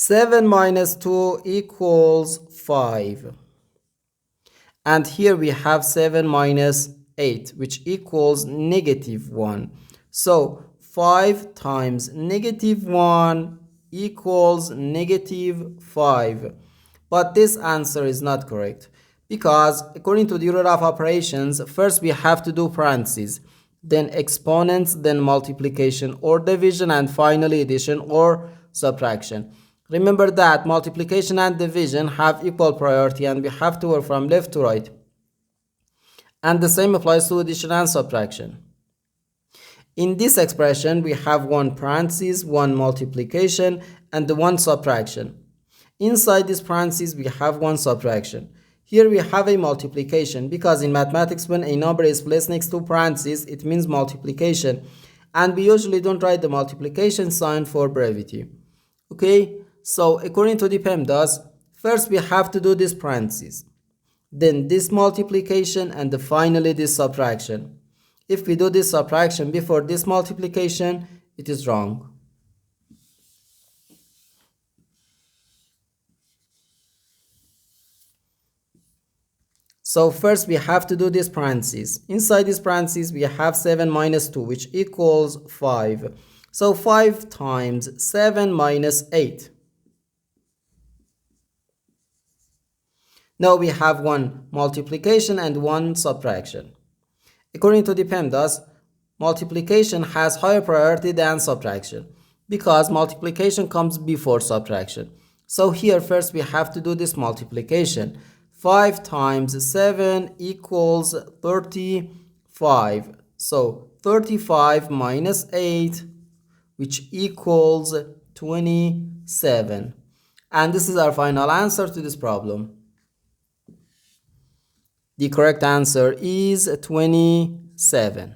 7 minus 2 equals 5. And here we have 7 minus 8, which equals negative 1. So 5 times negative 1 equals negative 5. But this answer is not correct, because according to the rule of operations, first we have to do parentheses, then exponents, then multiplication or division, and finally addition or subtraction. Remember that multiplication and division have equal priority and we have to work from left to right. And the same applies to addition and subtraction. In this expression, we have one parenthesis, one multiplication, and one subtraction. Inside this parenthesis, we have one subtraction. Here we have a multiplication, because in mathematics, when a number is placed next to parentheses, it means multiplication. And we usually don't write the multiplication sign for brevity. Okay, so according to the PEMDAS, first we have to do this parenthesis, then this multiplication, and finally this subtraction. If we do this subtraction before this multiplication, it is wrong. So first we have to do this parenthesis. Inside this parenthesis we have 7 minus 2, which equals 5. So 5 times 7 minus 8. Now we have one multiplication and one subtraction. According to the PEMDAS, multiplication has higher priority than subtraction, because multiplication comes before subtraction. So here first we have to do this multiplication. 5 times 7 equals 35. So 35 minus 8, which equals 27. And this is our final answer to this problem. The correct answer is 27.